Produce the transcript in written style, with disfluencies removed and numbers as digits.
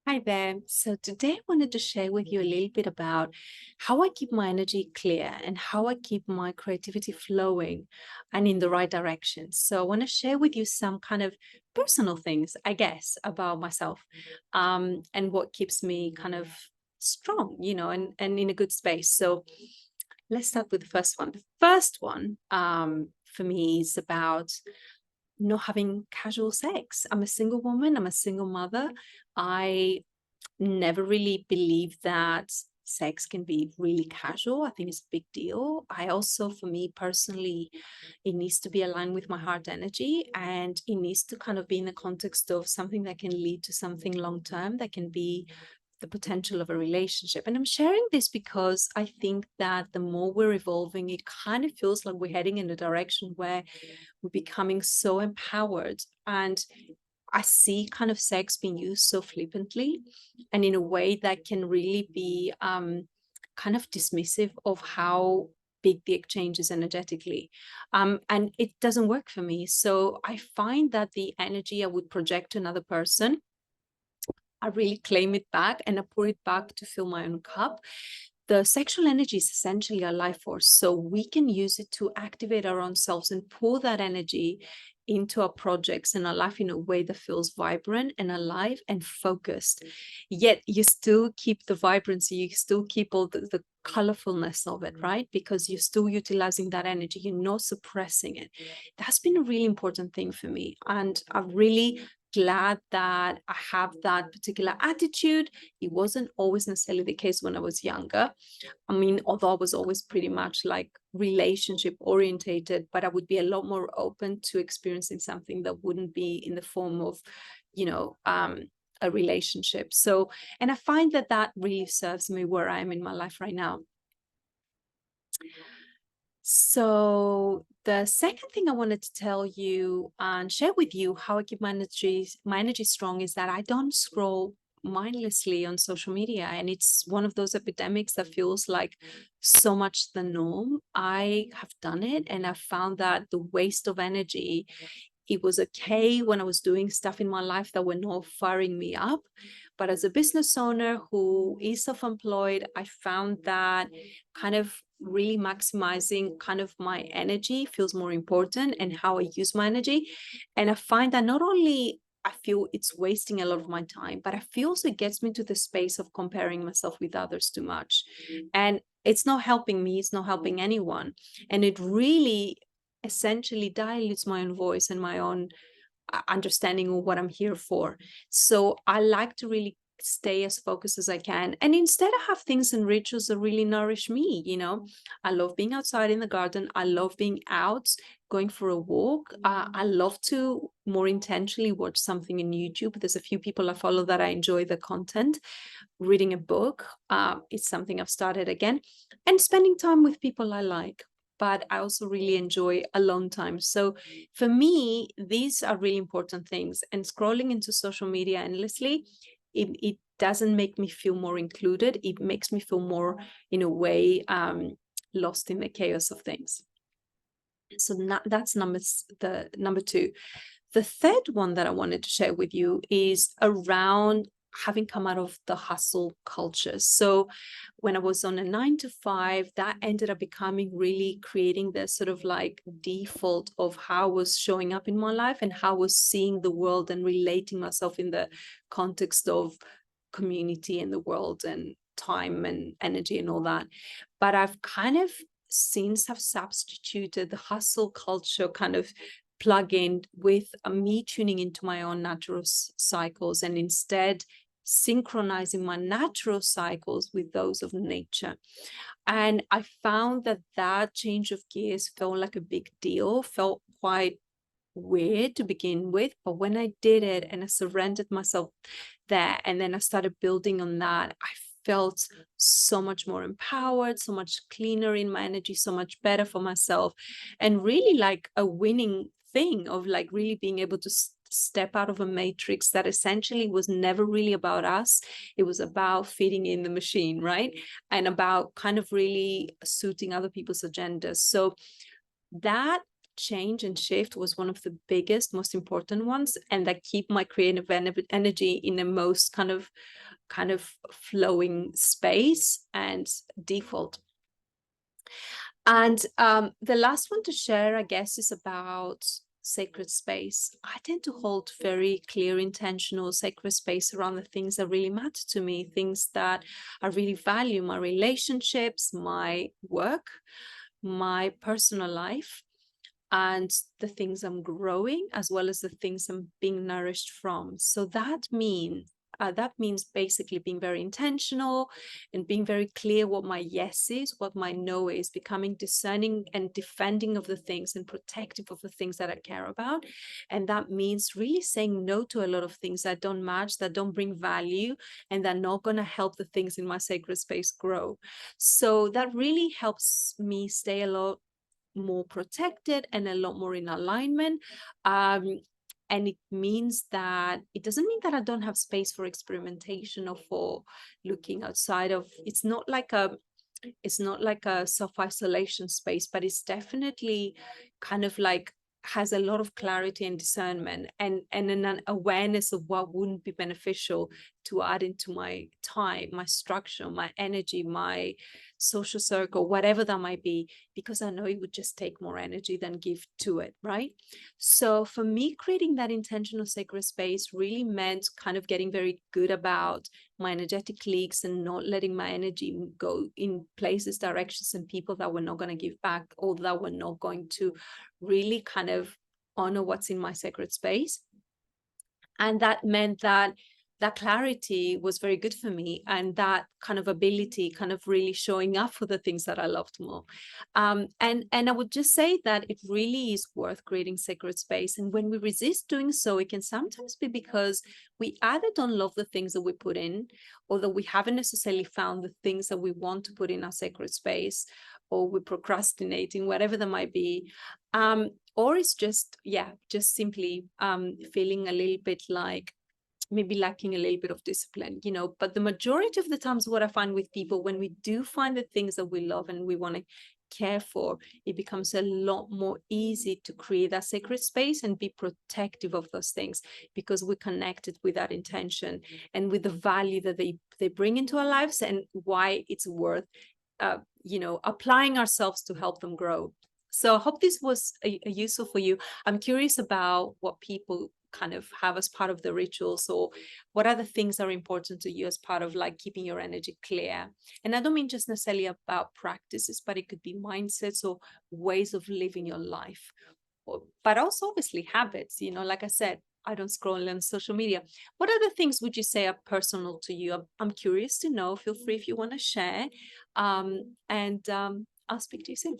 Hi there. So today I wanted to share with you a little bit about how I keep my energy clear and how I keep my creativity flowing and in the right direction. So I want to share with you some kind of personal things, I guess, about myself, and what keeps me kind of strong, and in a good space. So let's start with the first one. The first one for me is about not having casual sex. I'm a single woman, I'm a single mother. I never really believed that sex can be really casual. I think it's a big deal. I also, for me personally, it needs to be aligned with my heart energy, and it needs to kind of be in the context of something that can lead to something long term, that can be the potential of a relationship. And I'm sharing this because I think that the more we're evolving, it kind of feels like we're heading in a direction where we're becoming so empowered. And I see kind of sex being used so flippantly and in a way that can really be kind of dismissive of how big the exchange is energetically. And it doesn't work for me. So I find that the energy I would project to another person, I really claim it back and I pour it back to fill my own cup. The sexual energy is essentially our life force. So we can use it to activate our own selves and pour that energy into our projects and our life in a way that feels vibrant and alive and focused. Yet you still keep the vibrancy, you still keep all the colorfulness of it, right? Because you're still utilizing that energy, you're not suppressing it. That's been a really important thing for me. And I've really glad that I have that particular attitude. It wasn't always necessarily the case when I was younger. I mean, although I was always pretty much like relationship orientated, but I would be a lot more open to experiencing something that wouldn't be in the form of, you know, a relationship. So, and I find that that really serves me where I am in my life right now. So the second thing I wanted to tell you and share with you how I keep my energy strong is that I don't scroll mindlessly on social media, and it's one of those epidemics that feels like so much the norm. I have done it and I found that the waste of energy, it was okay when I was doing stuff in my life that were not firing me up. But as a business owner who is self-employed, I found that kind of really maximizing kind of my energy feels more important and how I use my energy. And I find that not only I feel it's wasting a lot of my time, but I feel also it gets me to the space of comparing myself with others too much. And it's not helping me, it's not helping anyone. And it really essentially dilutes my own voice and my own understanding of what I'm here for. So I like to really stay as focused as I can. And instead, I have things and rituals that really nourish me. I love being outside in the garden. I love being out, going for a walk. I love to more intentionally watch something in YouTube. There's a few people I follow that I enjoy the content. Reading a book is something I've started again, and spending time with people I like. But I also really enjoy alone time. So for me, these are really important things. And scrolling into social media endlessly, it doesn't make me feel more included. It makes me feel more, in a way, lost in the chaos of things. So that's the number two. The third one that I wanted to share with you is around having come out of the hustle culture. So when I was on a 9 to 5, that ended up becoming really creating the sort of like default of how I was showing up in my life and how I was seeing the world and relating myself in the context of community and the world and time and energy and all that. But I've kind of since have substituted the hustle culture kind of plug in with me tuning into my own natural cycles and instead synchronizing my natural cycles with those of nature. And I found that that change of gears felt like a big deal, felt quite weird to begin with. But when I did it and I surrendered myself there, and then I started building on that, I felt so much more empowered, so much cleaner in my energy, so much better for myself, and really like a winning thing of like really being able to step out of a matrix that essentially was never really about us. It was about fitting in the machine, right? And about kind of really suiting other people's agendas. So that change and shift was one of the biggest, most important ones, and that keep my creative energy in the most kind of flowing space and default. And the last one to share, I guess, is about sacred space. I tend to hold very clear, intentional sacred space around the things that really matter to me, things that I really value, my relationships, my work, my personal life, and the things I'm growing, as well as the things I'm being nourished from. So that means basically being very intentional and being very clear what my yes is, what my no is, becoming discerning and defending of the things and protective of the things that I care about. And that means really saying no to a lot of things that don't match, that don't bring value, and that are not going to help the things in my sacred space grow. So that really helps me stay a lot more protected and a lot more in alignment. And it means that it doesn't mean that I don't have space for experimentation or for looking outside of, it's not like a self-isolation space, but it's definitely kind of like has a lot of clarity and discernment and an awareness of what wouldn't be beneficial to add into my time, my structure, my energy, my social circle, whatever that might be, because I know it would just take more energy than give to it, right? So for me, creating that intentional sacred space really meant kind of getting very good about my energetic leaks and not letting my energy go in places, directions, and people that were not going to give back, or that were not going to really kind of honor what's in my sacred space. And that meant that clarity was very good for me, and that kind of ability kind of really showing up for the things that I loved more. And I would just say that it really is worth creating sacred space. And when we resist doing so, it can sometimes be because we either don't love the things that we put in, or that we haven't necessarily found the things that we want to put in our sacred space, or we're procrastinating, whatever that might be. Or it's just simply feeling a little bit like maybe lacking a little bit of discipline, but the majority of the times what I find with people, when we do find the things that we love and we want to care for, it becomes a lot more easy to create that sacred space and be protective of those things, because we're connected with that intention and with the value that they bring into our lives, and why it's worth applying ourselves to help them grow. So I hope this was useful for you. I'm curious about what people kind of have as part of the rituals, or what other things are important to you as part of like keeping your energy clear. And I don't mean just necessarily about practices, but it could be mindsets or ways of living your life, but also obviously habits. Like I said, I don't scroll on social media. What other things would you say are personal to you? I'm curious to know. Feel free if you want to share. And I'll speak to you soon.